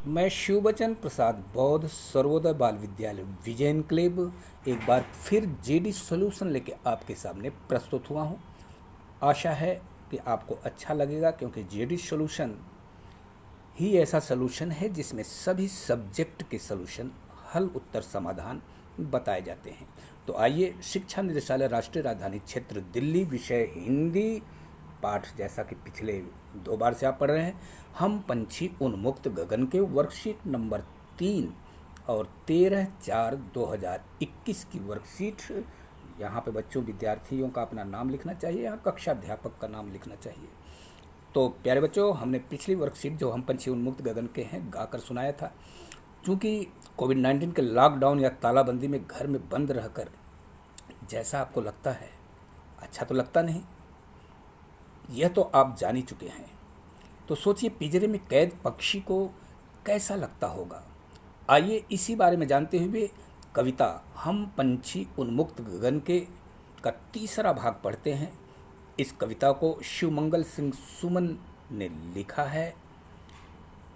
मैं शिवबचन प्रसाद बौद्ध सर्वोदय बाल विद्यालय विजय क्लेब एक बार फिर जेडी सॉल्यूशन लेके आपके सामने प्रस्तुत हुआ हूँ। आशा है कि आपको अच्छा लगेगा, क्योंकि जेडी सॉल्यूशन ही ऐसा सॉल्यूशन है जिसमें सभी सब्जेक्ट के सॉल्यूशन, हल, उत्तर, समाधान बताए जाते हैं। तो आइए, शिक्षा निदेशालय राष्ट्रीय राजधानी क्षेत्र दिल्ली, विषय हिंदी, पाठ जैसा कि पिछले 2 बार से आप पढ़ रहे हैं, हम पंछी उन्मुक्त गगन के वर्कशीट नंबर 3 और 13/4/2021 की वर्कशीट। यहाँ पे बच्चों, विद्यार्थियों का अपना नाम लिखना चाहिए, यहाँ कक्षा अध्यापक का नाम लिखना चाहिए। तो प्यारे बच्चों, हमने पिछली वर्कशीट जो हम पंछी उन्मुक्त गगन के हैं गाकर सुनाया था। चूँकि कोविड-19 के लॉकडाउन या तालाबंदी में घर में बंद रहकर जैसा आपको लगता है, अच्छा तो लगता नहीं, यह तो आप जान ही चुके हैं। तो सोचिए, पिंजरे में कैद पक्षी को कैसा लगता होगा। आइए इसी बारे में जानते हुए कविता हम पंछी उन्मुक्त गगन के का तीसरा भाग पढ़ते हैं। इस कविता को शिवमंगल सिंह सुमन ने लिखा है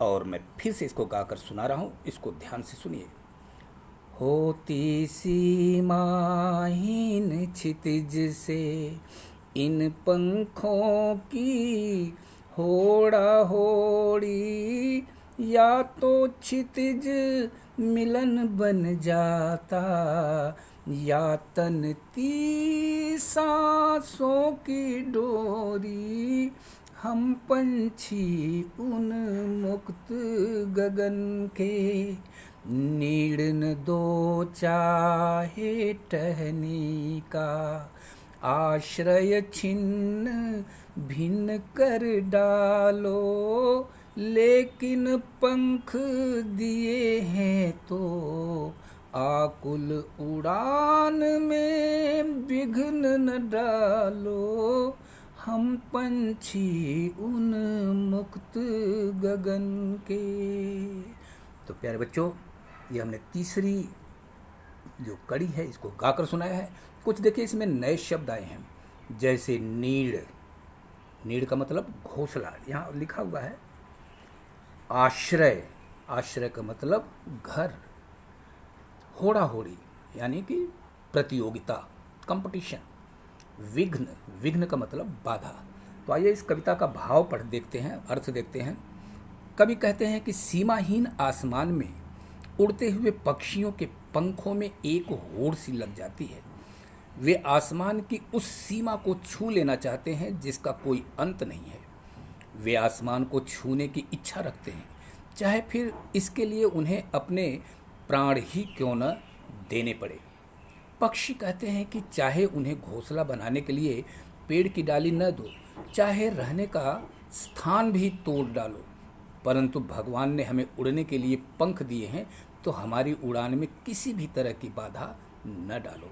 और मैं फिर से इसको गाकर सुना रहा हूँ, इसको ध्यान से सुनिए। होती सीमाहीन क्षितिज से इन पंखों की होड़ा होड़ी, या तो क्षितिज मिलन बन जाता, या तनती सांसों की डोरी, हम पंछी उन मुक्त गगन के, नीड़न दो चाहे टहनी का, आश्रय छिन्न भिन्न कर डालो, लेकिन पंख दिए हैं तो आकुल उड़ान में विघ्न न डालो, हम पंछी उन मुक्त गगन के। तो प्यारे बच्चों, ये हमने तीसरी जो कड़ी है इसको गाकर सुनाया है। कुछ देखिए, इसमें नए शब्द आए हैं, जैसे नीड़। नीड़ का मतलब घोंसला, यहाँ लिखा हुआ है। आश्रय, आश्रय का मतलब घर। होड़ा होड़ी यानी कि प्रतियोगिता, कंपटीशन। विघ्न, विघ्न का मतलब बाधा। तो आइए इस कविता का भाव पढ़ देखते हैं, अर्थ देखते हैं। कवि कहते हैं कि सीमाहीन आसमान में उड़ते हुए पक्षियों के पंखों में एक होड़ सी लग जाती है। वे आसमान की उस सीमा को छू लेना चाहते हैं जिसका कोई अंत नहीं है। वे आसमान को छूने की इच्छा रखते हैं, चाहे फिर इसके लिए उन्हें अपने प्राण ही क्यों न देने पड़े। पक्षी कहते हैं कि चाहे उन्हें घोंसला बनाने के लिए पेड़ की डाली न दो, चाहे रहने का स्थान भी तोड़ डालो, परंतु भगवान ने हमें उड़ने के लिए पंख दिए हैं, तो हमारी उड़ान में किसी भी तरह की बाधा न डालो।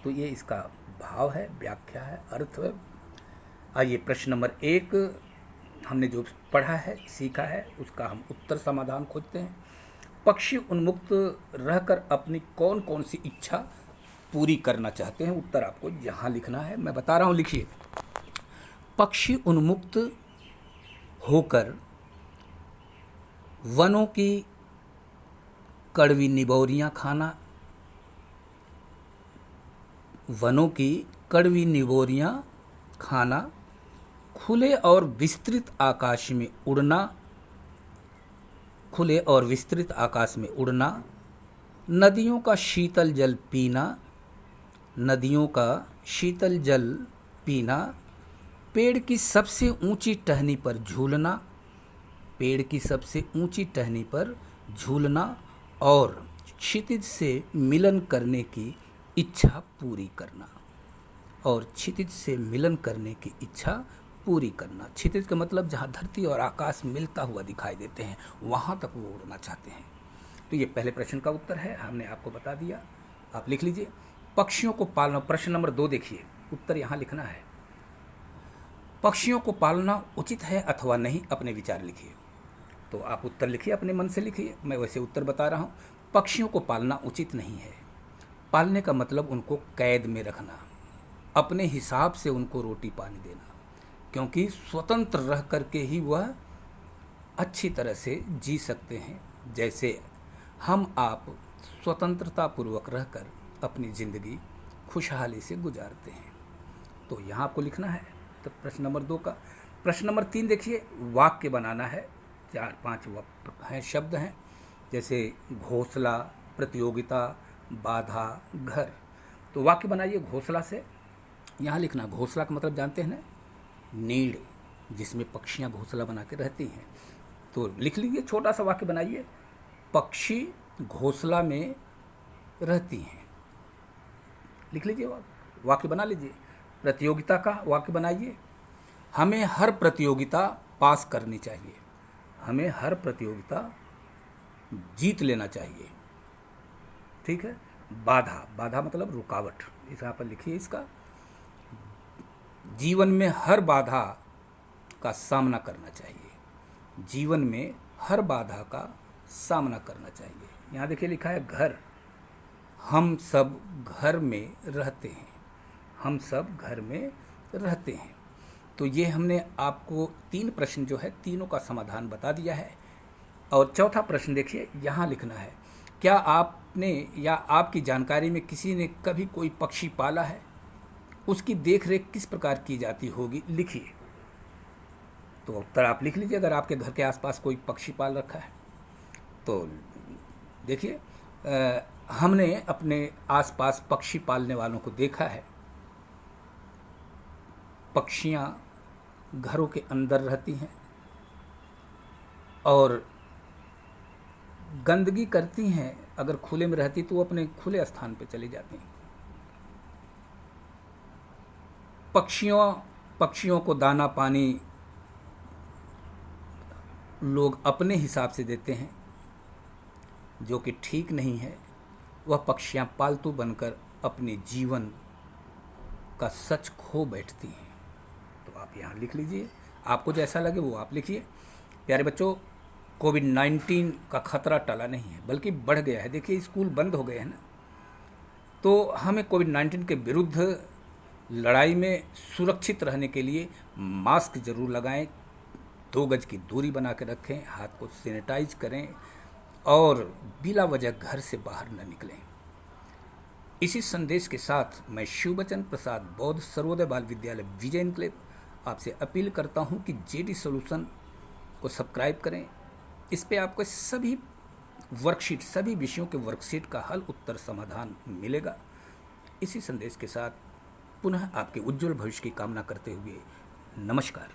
तो ये इसका भाव है, व्याख्या है, अर्थ है। आइए प्रश्न नंबर 1 हमने जो पढ़ा है, सीखा है, उसका हम उत्तर समाधान खोजते हैं। पक्षी उन्मुक्त रहकर अपनी कौन कौन सी इच्छा पूरी करना चाहते हैं? उत्तर आपको यहाँ लिखना है, मैं बता रहा हूँ, लिखिए। पक्षी उन्मुक्त होकर वनों की कड़वी निबोरियाँ खाना, वनों की कड़वी निबोरियाँ खाना, खुले और विस्तृत आकाश में उड़ना, खुले और विस्तृत आकाश में उड़ना, नदियों का शीतल जल पीना, नदियों का शीतल जल पीना, पेड़ की सबसे ऊंची टहनी पर झूलना, पेड़ की सबसे ऊंची टहनी पर झूलना, और क्षितिज से मिलन करने की इच्छा पूरी करना, और क्षितिज से मिलन करने की इच्छा पूरी करना। क्षितिज का मतलब जहाँ धरती और आकाश मिलता हुआ दिखाई देते हैं, वहाँ तक वो उड़ना चाहते हैं। तो ये पहले प्रश्न का उत्तर है, हमने आपको बता दिया, आप लिख लीजिए। पक्षियों को पालना, प्रश्न नंबर 2 देखिए, उत्तर यहाँ लिखना है। पक्षियों को पालना उचित है अथवा नहीं, अपने विचार लिखिए। तो आप उत्तर लिखिए, अपने मन से लिखिए, मैं वैसे उत्तर बता रहा हूँ। पक्षियों को पालना उचित नहीं है। पालने का मतलब उनको कैद में रखना, अपने हिसाब से उनको रोटी पानी देना, क्योंकि स्वतंत्र रह करके ही वह अच्छी तरह से जी सकते हैं, जैसे हम आप स्वतंत्रता पूर्वक रहकर अपनी ज़िंदगी खुशहाली से गुजारते हैं। तो यहाँ आपको लिखना है। तो प्रश्न नंबर 2 का। प्रश्न नंबर 3 देखिए, वाक्य बनाना है। 4-5 हैं, शब्द हैं, जैसे घोंसला, प्रतियोगिता, बाधा, घर। तो वाक्य बनाइए घोंसला से। यहाँ लिखना, घोंसला का मतलब जानते हैं ना, नीड़, जिसमें पक्षियाँ घोंसला बना के रहती हैं। तो लिख लीजिए, छोटा सा वाक्य बनाइए, पक्षी घोंसला में रहती हैं। लिख लीजिए, वाक्य बना लीजिए। प्रतियोगिता का वाक्य बनाइए, हमें हर प्रतियोगिता पास करनी चाहिए, हमें हर प्रतियोगिता जीत लेना चाहिए। ठीक है। बाधा, बाधा मतलब रुकावट, इस यहाँ पर लिखिए इसका, जीवन में हर बाधा का सामना करना चाहिए, जीवन में हर बाधा का सामना करना चाहिए। यहाँ देखिए लिखा है घर, हम सब घर में रहते हैं, हम सब घर में रहते हैं। तो ये हमने आपको 3 प्रश्न जो है, तीनों का समाधान बता दिया है। और चौथा प्रश्न देखिए, यहाँ लिखना है, क्या आपने या आपकी जानकारी में किसी ने कभी कोई पक्षी पाला है? उसकी देखरेख किस प्रकार की जाती होगी, लिखिए। तो उत्तर आप लिख लीजिए, अगर आपके घर के आसपास कोई पक्षी पाल रखा है तो देखिए, हमने अपने आसपास पक्षी पालने वालों को देखा है। पक्षियाँ घरों के अंदर रहती हैं और गंदगी करती हैं, अगर खुले में रहती तो वो अपने खुले स्थान पे चली जाती हैं। पक्षियों को दाना पानी लोग अपने हिसाब से देते हैं, जो कि ठीक नहीं है। वह पक्षियाँ पालतू बनकर अपने जीवन का सच खो बैठती हैं। तो आप यहाँ लिख लीजिए, आपको जैसा लगे वो आप लिखिए। प्यारे बच्चों, कोविड-19 का खतरा टला नहीं है, बल्कि बढ़ गया है। देखिए, स्कूल बंद हो गए हैं ना, तो हमें कोविड-19 के विरुद्ध लड़ाई में सुरक्षित रहने के लिए मास्क जरूर लगाएं, 2 गज की दूरी बना के रखें, हाथ को सैनिटाइज करें और बिला वजह घर से बाहर न निकलें। इसी संदेश के साथ मैं शिवबचन प्रसाद बौद्ध सर्वोदय बाल विद्यालय विजय एन्क्लेव आपसे अपील करता हूं कि जेडी सॉल्यूशन को सब्सक्राइब करें। इस पे आपको सभी वर्कशीट, सभी विषयों के वर्कशीट का हल, उत्तर, समाधान मिलेगा। इसी संदेश के साथ पुनः आपके उज्जवल भविष्य की कामना करते हुए नमस्कार।